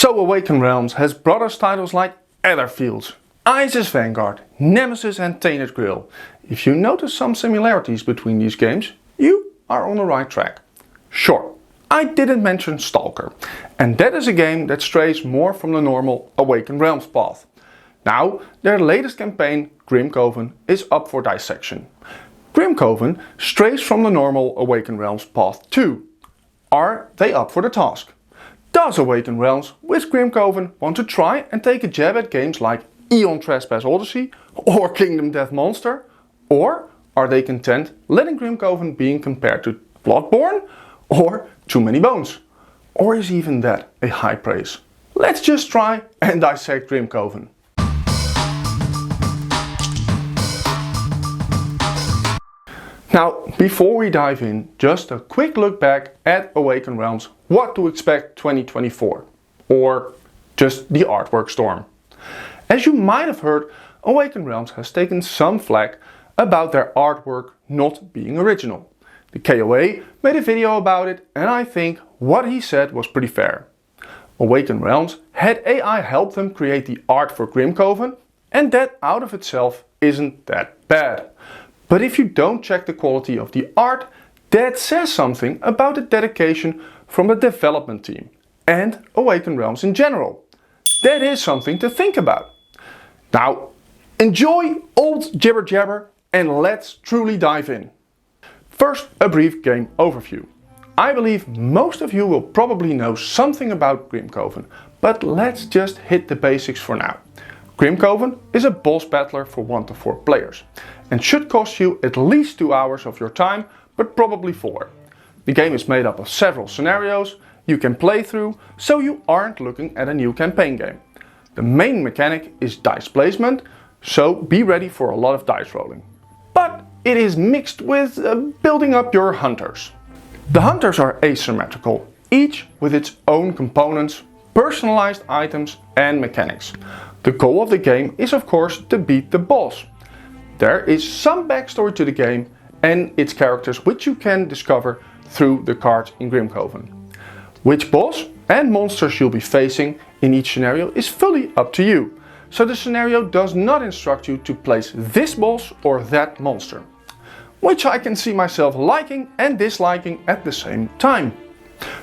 So Awaken Realms has brought us titles like Etherfields, Isis Vanguard, Nemesis and Tainted Grail. If you notice some similarities between these games, you are on the right track. Sure, I didn't mention Stalker, and that is a game that strays more from the normal Awaken Realms path. Now, their latest campaign, Grimcoven, is up for dissection. Grimcoven strays from the normal Awaken Realms path too. Are they up for the task? Does Awaken Realms with Grimcoven want to try and take a jab at games like Eon Trespass Odyssey or Kingdom Death Monster? Or are they content letting Grimcoven being compared to Bloodborne or Too Many Bones? Or is even that a high praise? Let's just try and dissect Grimcoven. Now, before we dive in, just a quick look back at Awaken Realms, what to expect 2024, or just the artwork storm. As you might have heard, Awaken Realms has taken some flack about their artwork not being original. The KOA made a video about it, and I think what he said was pretty fair. Awaken Realms had AI help them create the art for Grimcoven, and that out of itself isn't that bad. But if you don't check the quality of the art, that says something about the dedication from the development team and Awaken Realms in general. That is something to think about. Now, enjoy old jibber jabber and let's truly dive in. First, a brief game overview. I believe most of you will probably know something about Grimcoven, but let's just hit the basics for now. Grimcoven is a boss battler for 1 to 4 players and should cost you at least 2 hours of your time, but probably 4. The game is made up of several scenarios you can play through, so you aren't looking at a new campaign game. The main mechanic is dice placement, so be ready for a lot of dice rolling. But it is mixed with building up your hunters. The hunters are asymmetrical, each with its own components, personalized items and mechanics. The goal of the game is of course to beat the boss. There is some backstory to the game and its characters which you can discover through the cards in Grimcoven. Which boss and monsters you'll be facing in each scenario is fully up to you. So the scenario does not instruct you to place this boss or that monster. Which I can see myself liking and disliking at the same time.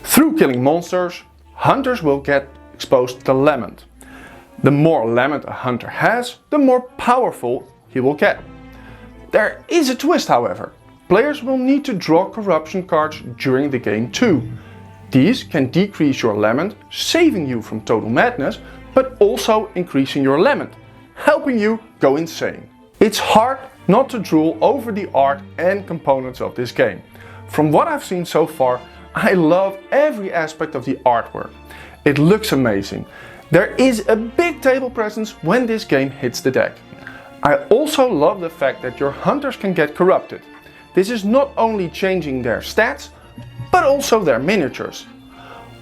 Through killing monsters, hunters will get exposed to lament. The more lament a hunter has, the more powerful he will get. There is a twist, however. Players will need to draw corruption cards during the game too. These can decrease your lament, saving you from total madness, but also increasing your lament, helping you go insane. It's hard not to drool over the art and components of this game. From what I've seen so far, I love every aspect of the artwork. It looks amazing. There is a big table presence when this game hits the deck. I also love the fact that your hunters can get corrupted. This is not only changing their stats, but also their miniatures.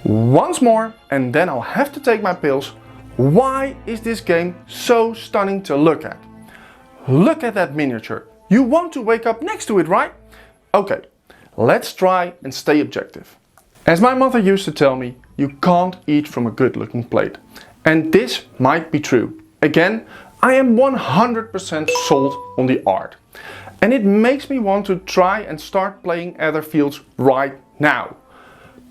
Once more, and then I'll have to take my pills, why is this game so stunning to look at? Look at that miniature. You want to wake up next to it, right? Okay, let's try and stay objective. As my mother used to tell me, you can't eat from a good looking plate. And this might be true. Again, I am 100% sold on the art. And it makes me want to try and start playing Etherfields right now.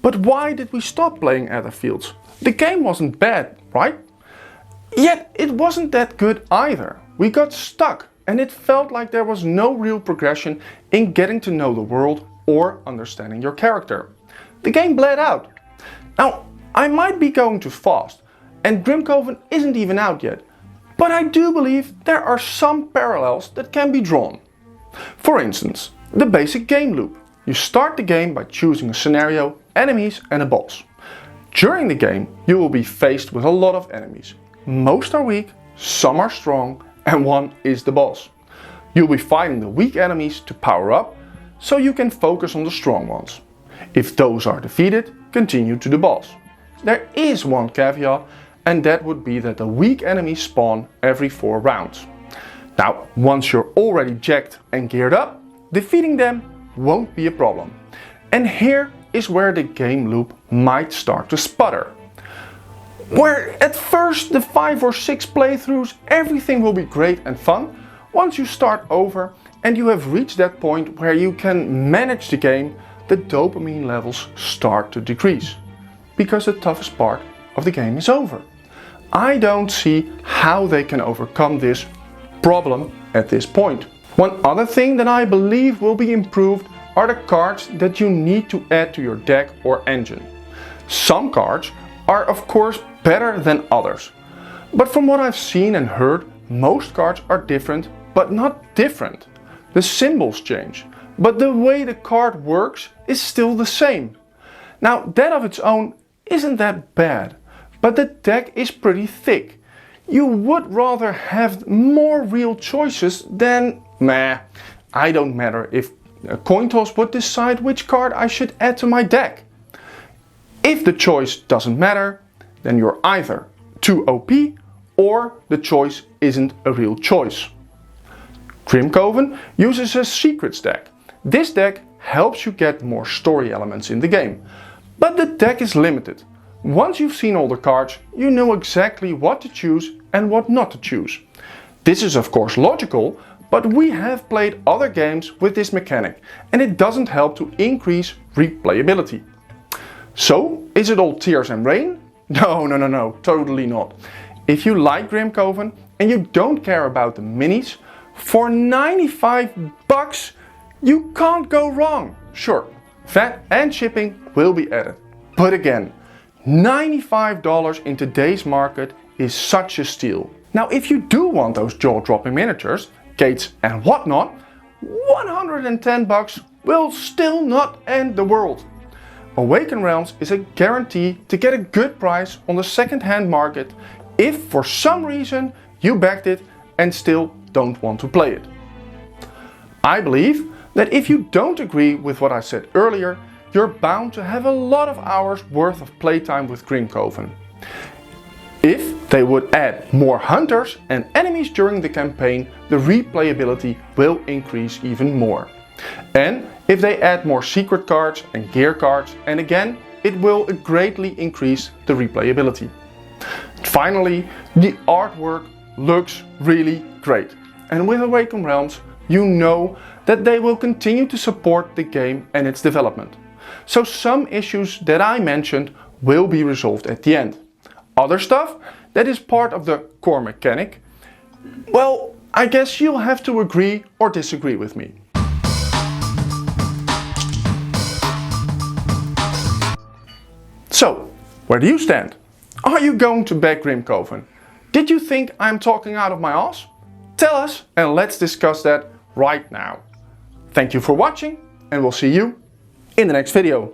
But why did we stop playing Etherfields? The game wasn't bad, right? Yet it wasn't that good either. We got stuck and it felt like there was no real progression in getting to know the world or understanding your character. The game bled out. Now, I might be going too fast, and Grimcoven isn't even out yet, but I do believe there are some parallels that can be drawn. For instance, the basic game loop. You start the game by choosing a scenario, enemies and a boss. During the game, you will be faced with a lot of enemies. Most are weak, some are strong, and one is the boss. You'll be fighting the weak enemies to power up, so you can focus on the strong ones. If those are defeated, continue to the boss. There is one caveat, and that would be that the weak enemies spawn every 4 rounds. Now, once you're already jacked and geared up, defeating them won't be a problem. And here is where the game loop might start to sputter. Where at first the 5 or 6 playthroughs everything will be great and fun, once you start over and you have reached that point where you can manage the game, the dopamine levels start to decrease. Because the toughest part of the game is over. I don't see how they can overcome this problem at this point. One other thing that I believe will be improved are the cards that you need to add to your deck or engine. Some cards are of course better than others. But from what I've seen and heard, most cards are different, but not different. The symbols change, but the way the card works is still the same. Now that of its own isn't that bad, but the deck is pretty thick. You would rather have more real choices than, I don't matter if a coin toss would decide which card I should add to my deck. If the choice doesn't matter, then you're either too OP or the choice isn't a real choice. Grimcoven uses a secrets deck. This deck helps you get more story elements in the game, but the deck is limited. Once you've seen all the cards, you know exactly what to choose and what not to choose. This is of course logical, but we have played other games with this mechanic and it doesn't help to increase replayability. So, is it all tears and rain? No, totally not. If you like Grimcoven and you don't care about the minis, for 95 bucks you can't go wrong. Sure, VAT and shipping will be added. But again, $95 in today's market is such a steal. Now if you do want those jaw-dropping miniatures, gates and whatnot, 110 bucks will still not end the world. Awaken Realms is a guarantee to get a good price on the second-hand market if for some reason you backed it and still don't want to play it. I believe that if you don't agree with what I said earlier, you're bound to have a lot of hours worth of playtime with Grimcoven. If they would add more hunters and enemies during the campaign, the replayability will increase even more. And if they add more secret cards and gear cards, and again, it will greatly increase the replayability. Finally, the artwork looks really great. And with Awaken Realms, you know that they will continue to support the game and its development. So some issues that I mentioned will be resolved at the end. Other stuff that is part of the core mechanic, well, I guess you'll have to agree or disagree with me. So, where do you stand? Are you going to back Grimcoven? Did you think I'm talking out of my ass? Tell us and let's discuss that right now. Thank you for watching and we'll see you in the next video.